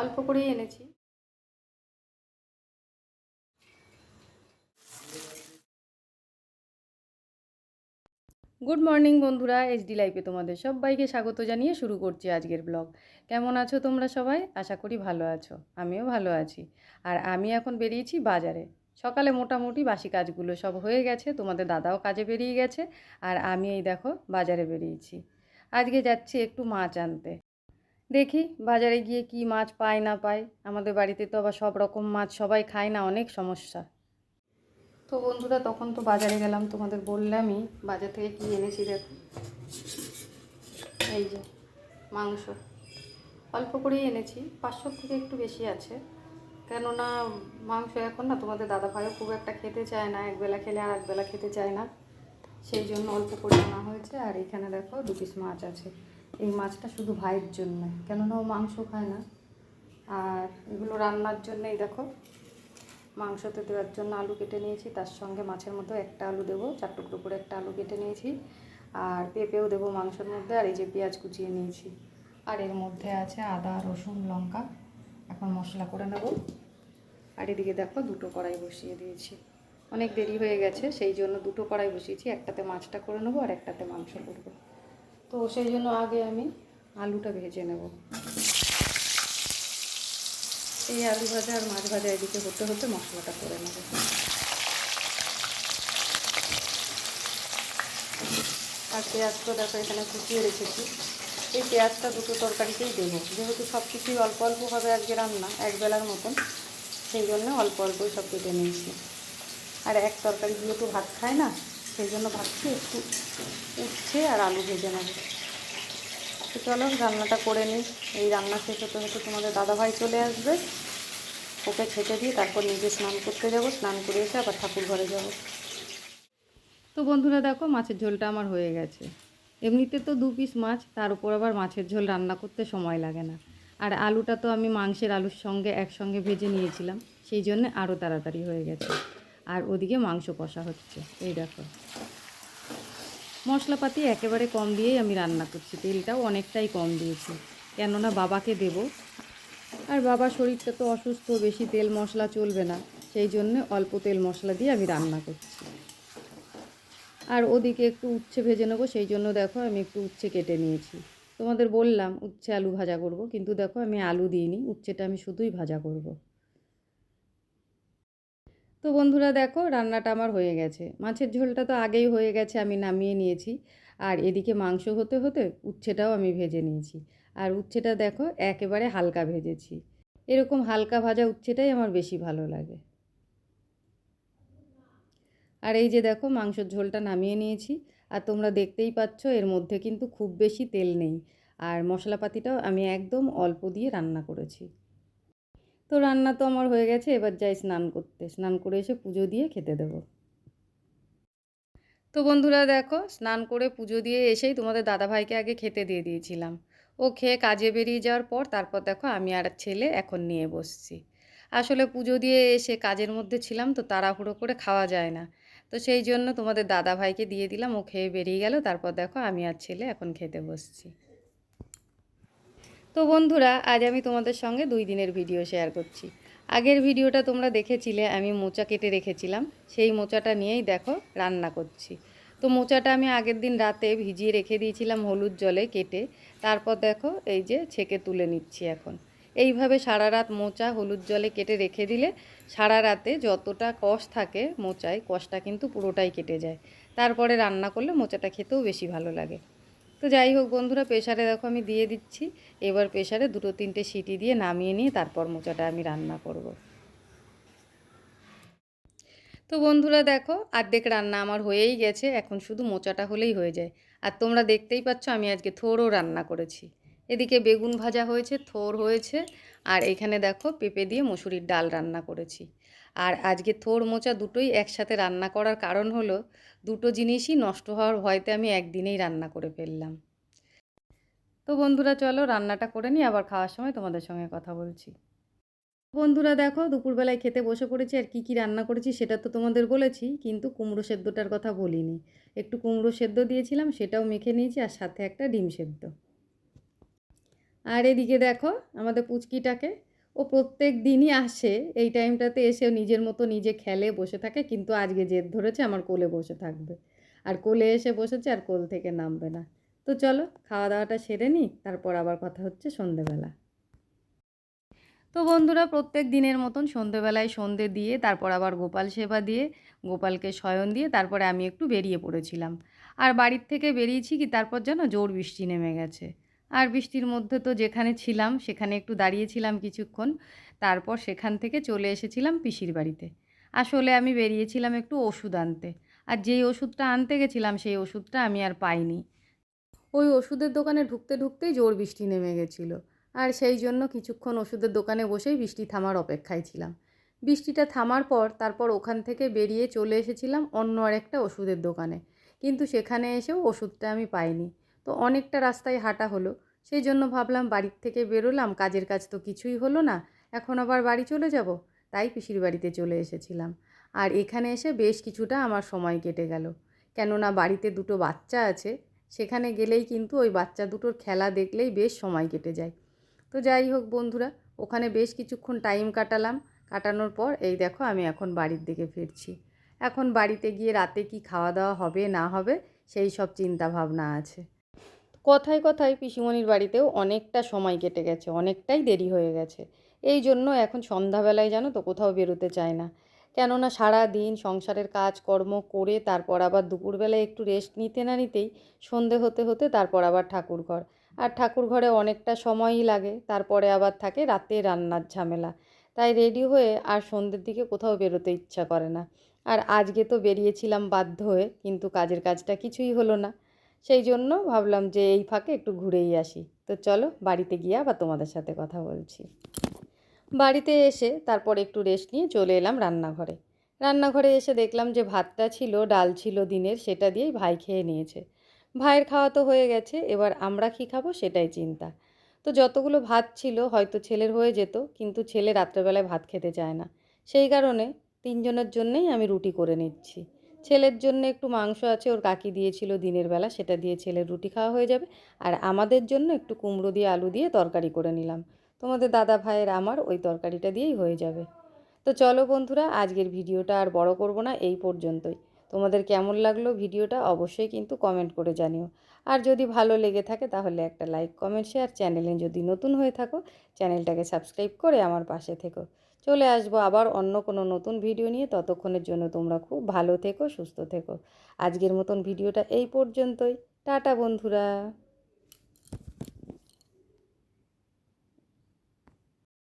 অল্প করেই এনেছি। গুড মর্নিং বন্ধুরা, এইচডি লাইফে তোমাদের সবাইকে স্বাগত জানিয়ে শুরু করছি আজকের ব্লগ। কেমন আছো তোমরা সবাই? আশা করি ভালো আছো, আমিও ভালো আছি। আর আমি এখন বেরিয়েছি বাজারে। সকালে মোটামুটি বাসি কাজগুলো সব হয়ে গেছে, তোমাদের দাদাও কাজে বেরিয়ে গেছে, আর আমি এই দেখো বাজারে বেরিয়েছি। আজকে যাচ্ছি একটু মাছ আনতে। দেখি বাজারে গিয়ে কি মাছ পাই না পাই। আমাদের বাড়িতে তো আবার সব রকম মাছ সবাই খায় না, অনেক সমস্যা। তো বন্ধুরা, তখন তো বাজারে গেলাম, তোমাদের বললামই বাজার থেকে কি এনেছি। দেখো, এই যে মাংস অল্প করেই এনেছি, 500 থেকে একটু বেশি আছে। কেননা মাংস এখন না তোমাদের দাদাভাইও খুব একটা খেতে চায় না, একবেলা খেলে আর একবেলা খেতে চায় না, সেই জন্য অল্প করে আনা হয়েছে। আর এখানে দেখো 2 পিস মাছ আছে। এই মাছটা শুধু ভাইয়ের জন্য, কেননা ও মাংস খায় না। আর এগুলো রান্নার জন্যই দেখো, মাংসতে দেওয়ার জন্য আলু কেটে নিয়েছি, তার সঙ্গে মাছের মতো একটা আলু দেবো, 4 টুকরো করে একটা আলু কেটে নিয়েছি। আর পেঁপেও দেবো মাংসের মধ্যে। আর এই যে পেঁয়াজ কুচিয়ে নিয়েছি। আর এর মধ্যে আছে আদা রসুন লঙ্কা। এখন মশলা করে নেব। আর এদিকে দেখো 2টো কড়াই বসিয়ে দিয়েছি। অনেক দেরি হয়ে গেছে, সেই জন্য 2টো কড়াই বসিয়েছি। একটাতে মাছটা করে নেবো আর একটাতে মাংস করব। তো সেই জন্য আগে আমি আলুটা ভেজে নেব। এই আলু ভাজা আর মাছ ভাজা এদিকে হতে হতে মশলাটা করে নেব। আর পেঁয়াজটা দেখো এখানে কুচিয়ে রেখেছি। এই পেঁয়াজটা 2টো তরকারিতেই দেবো, যেহেতু সব কিছুই অল্প অল্প হবে আজকে রান্না, একবেলার মতন, সেই জন্য অল্প অল্পই সব কেটে নিয়েছি। আর এক তরকারি দিয়ে তো ভাত খায় না, সেই জন্য ভাবছি একটু উচ্ছে আর আলু ভেজে নেব। তো চলো রান্নাটা করে নিই। এই রান্না শেষ হতে হতে তোমাদের দাদাভাই চলে আসবে, ওকে খেতে দিয়ে তারপর নিজে স্নান করতে যাব। স্নান করে এসে আবার ঠাকুর ঘরে যাব। তো বন্ধুরা দেখো, মাছের ঝোলটা আমার হয়ে গেছে। এমনিতে তো 2 পিস মাছ, তার উপর আবার মাছের ঝোল রান্না করতে সময় লাগে না। আর আলুটা তো আমি মাংসের আলুর সঙ্গে একসঙ্গে ভেজে নিয়েছিলাম, সেই জন্য আরও তাড়াতাড়ি হয়ে গেছে। আর ওদিকে মাংস কষা হচ্ছে। এই দেখো, মশলাপাতি একেবারে কম দিয়েই আমি রান্না করছি, তেলটাও অনেকটাই কম দিয়েছি, কেননা বাবাকে দেব। আর বাবার শরীরটা তো অসুস্থ, বেশি তেল মশলা চলবে না, সেই জন্য অল্প তেল মশলা দিয়ে আমি রান্না করছি। আর ওদিকে একটু উচ্ছে ভেজে নেবো, সেই জন্য দেখো আমি একটু উচ্ছে কেটে নিয়েছি। তোমাদের বললাম উচ্ছে আলু ভাজা করব, কিন্তু দেখো আমি আলু দিইনি, উচ্ছেটা আমি শুধুই ভাজা করব। তো বন্ধুরা দেখো, রান্নাটা আমার হয়ে গেছে। মাছের ঝোলটা তো আগেই হয়ে গেছে, আমি নামিয়ে নিয়েছি। আর এদিকে মাংস হতে হতে উচ্ছেটাও আমি ভেজে নিয়েছি। আর উচ্ছেটা দেখো একেবারে হালকা ভেজেছি। এরকম হালকা ভাজা উচ্ছেটাই আমার বেশি ভালো লাগে। আর এই যে দেখো মাংসের ঝোলটা নামিয়ে নিয়েছি। আর তোমরা দেখতেই পাচ্ছ এর মধ্যে কিন্তু খুব বেশি তেল নেই। আর মশলাপাতিটাও আমি একদম অল্প দিয়ে রান্না করেছি। তো রান্না তো আমার হয়ে গেছে, এবার যাই স্নান করতে। স্নান করে এসে পুজো দিয়ে খেতে দেবো। তো বন্ধুরা দেখো, স্নান করে পুজো দিয়ে এসেই তোমাদের দাদাভাইকে আগে খেতে দিয়ে দিয়েছিলাম। ও খেয়ে কাজে বেরিয়ে যাওয়ার পর তারপর দেখো আমি আর ছেলে এখন নিয়ে বসছি। আসলে পুজো দিয়ে এসে কাজের মধ্যে ছিলাম, তো তাড়াহুড়ো করে খাওয়া যায় না। তো সেই জন্য তোমাদের দাদাভাইকে দিয়ে দিলাম, ও খেয়ে বেরিয়ে গেল। তারপর দেখো আমি আর ছেলে এখন খেতে বসছি। তো বন্ধুরা, আজ আমি তোমাদের সঙ্গে 2 দিনের ভিডিও শেয়ার করছি। আগের ভিডিওটা তোমরা দেখেছিলে, আমি মোচা কেটে রেখেছিলাম, সেই মোচাটা নিয়েই দেখো রান্না করছি। তো মোচাটা আমি আগের দিন রাতে ভিজিয়ে রেখে দিয়েছিলাম হলুদ জলে কেটে। তারপর দেখো এই যে ছেঁকে তুলে নিচ্ছি এখন। এইভাবে সারা রাত মোচা হলুদ জলে কেটে রেখে দিলে সারা রাতে যতটা কষ থাকে মোচায়, কষটা কিন্তু পুরোটাই কেটে যায়। তারপরে রান্না করলে মোচাটা খেতেও বেশি ভালো লাগে। তো যাই হোক বন্ধুরা, প্রেসারে দেখো আমি দিয়ে দিচ্ছি। এবার প্রেসারে 2-3টে সিটি দিয়ে নামিয়ে নিয়ে তারপর মোচাটা আমি রান্না করব। তো বন্ধুরা দেখো, অর্ধেক রান্না আমার হয়েই গেছে, এখন শুধু মোচাটা হলেই হয়ে যায়। আর তোমরা দেখতেই পাচ্ছ আমি আজকে থোরও রান্না করেছি। এদিকে বেগুন ভাজা হয়েছে, থোর হয়েছে, আর এখানে দেখো পেঁপে দিয়ে মসুরির ডাল রান্না করেছি। আর আজকে থোর মোচা দুটোই একসাথে রান্না করার কারণ হলো, 2টো জিনিসই নষ্ট হওয়ার ভয়তে আমি একদিনেই রান্না করে ফেললাম। তো বন্ধুরা চলো রান্নাটা করে নিই, আবার খাওয়ার সময় তোমাদের সঙ্গে কথা বলছি। বন্ধুরা দেখো, দুপুরবেলায় খেতে বসে পড়েছি। আর কি কি রান্না করেছি সেটা তো তোমাদের বলেছি, কিন্তু কুমড়ো সেদ্ধটার কথা বলিনি। একটু কুমড়ো সেদ্ধ দিয়েছিলাম, সেটাও মেখে নিয়েছি, আর সাথে একটা ডিম সেদ্ধ। আর এদিকে দেখো আমাদের পুচকিটাকে ও প্রত্যেক দিনই আসে, এই টাইমটাতে এসে ও নিজের মতো নিজে খেলে বসে থাকে, কিন্তু আজকে জেদ ধরেছে আমার কোলে বসে থাকবে। আর কোলে এসে বসেছে আর কোল থেকে নামবে না। তো চলো খাওয়া দাওয়াটা সেরে নিই, তারপর আবার কথা হচ্ছে সন্ধেবেলা। তো বন্ধুরা, প্রত্যেক দিনের মতন সন্ধেবেলায় সন্ধে দিয়ে তারপর আবার গোপাল সেবা দিয়ে গোপালকে শয়ন দিয়ে তারপরে আমি একটু বেরিয়ে পড়েছিলাম। আর বাড়ির থেকে বেরিয়েছি কি তারপর যেন জোর বৃষ্টি নেমে গেছে। আর বৃষ্টির মধ্যে তো যেখানে ছিলাম সেখানে একটু দাঁড়িয়েছিলাম কিছুক্ষণ, তারপর সেখান থেকে চলে এসেছিলাম পিসির বাড়িতে। আসলে আমি বেরিয়েছিলাম একটু ওষুধ আনতে, আর যেই ওষুধটা আনতে গেছিলাম সেই ওষুধটা আমি আর পাইনি। ওই ওষুধের দোকানে ঢুকতে ঢুকতেই জোর বৃষ্টি নেমে গেছিলো। আর সেই জন্য কিছুক্ষণ ওষুধের দোকানে বসেই বৃষ্টি থামার অপেক্ষায় ছিলাম। বৃষ্টিটা থামার পর তারপর ওখান থেকে বেরিয়ে চলে এসেছিলাম অন্য আরেকটা ওষুধের দোকানে, কিন্তু সেখানে এসেও ওষুধটা আমি পাইনি। তো অনেকটা রাস্তায় হাঁটা হলো, সেই জন্য ভাবলাম বাড়ির থেকে বেরোলাম, কাজের কাজ তো কিছুই হলো না, এখন আবার বাড়ি চলে যাব। তাই পিসির বাড়িতে চলে এসেছিলাম। আর এখানে এসে বেশ কিছুটা আমার সময় কেটে গেল, কেননা বাড়িতে দুটো বাচ্চা আছে, সেখানে গেলেই কিন্তু ওই বাচ্চা দুটোর খেলা দেখলেই বেশ সময় কেটে যায়। তো যাই হোক বন্ধুরা, ওখানে বেশ কিছুক্ষণ টাইম কাটালাম। কাটানোর পর এই দেখো আমি এখন বাড়ির দিকে ফিরছি। এখন বাড়িতে গিয়ে রাতে কি খাওয়া দাওয়া হবে না হবে সেই সব চিন্তা ভাবনা আছে। কথায় কথায় পিসিমণির বাড়িতেও অনেকটা সময় কেটে গেছে, অনেকটাই দেরি হয়ে গেছে। এই জন্য এখন সন্ধ্যাবেলায় জানো তো কোথাও বেরোতে চায় না, কেননা সারা দিন সংসারের কাজকর্ম করে তারপর আবার দুপুরবেলায় একটু রেস্ট নিতে না নিতেই সন্ধে হতে হতে তারপর আবার ঠাকুরঘর, আর ঠাকুরঘরে অনেকটা সময়ই লাগে, তারপরে আবার থাকে রাতে রান্নার ঝামেলা। তাই রেডি হয়ে আর সন্ধ্যের দিকে কোথাও বেরোতে ইচ্ছা করে না। আর আজকে তো বেরিয়েছিলাম বাধ্য হয়ে, কিন্তু কাজের কাজটা কিছুই হলো না। সেই জন্য ভাবলাম যে এই ফাঁকে একটু ঘুরেই আসি। তো চলো বাড়িতে গিয়ে আবার তোমাদের সাথে কথা বলছি। বাড়িতে এসে তারপর একটু রেস্ট নিয়ে চলে এলাম রান্নাঘরে। রান্নাঘরে এসে দেখলাম যে ভাতটা ছিল, ডাল ছিল দিনের, সেটা দিয়েই ভাই খেয়ে নিয়েছে। ভাইয়ের খাওয়া তো হয়ে গেছে, এবার আমরা কী খাবো সেটাই চিন্তা। তো যতগুলো ভাত ছিল হয়তো ছেলের হয়ে যেত, কিন্তু ছেলে রাত্রেবেলায় ভাত খেতে চায় না। সেই কারণে তিনজনের জন্যেই আমি রুটি করে নিচ্ছি। ছেলের জন্য একটু মাংস আছে, ওর কাকি দিয়েছিল দিনের বেলা, সেটা দিয়ে ছেলের রুটি খাওয়া হয়ে যাবে। আর আমাদের জন্য একটু কুমড়ো দিয়ে আলু দিয়ে তরকারি করে নিলাম। তোমাদের দাদা ভাইয়ের আমার ওই তরকারিটা দিয়েই হয়ে যাবে। তো চলো বন্ধুরা, আজকের ভিডিওটা আর বড় করব না, এই পর্যন্তই। তোমাদের কেমন লাগলো ভিডিওটা অবশ্যই কিন্তু কমেন্ট করে জানিও। আর যদি ভালো লেগে থাকে তাহলে একটা লাইক কমেন্ট শেয়ার, চ্যানেলে যদি নতুন হয়ে থাকো চ্যানেলটাকে সাবস্ক্রাইব করে আমার পাশে থেকো। চলে আসবো আবার অন্য কোনো নতুন ভিডিও নিয়ে, ততক্ষণের জন্য তোমরা খুব ভালো থেকো, সুস্থ থেকো। আজকের মতন ভিডিওটা এই পর্যন্তই। টাটা বন্ধুরা।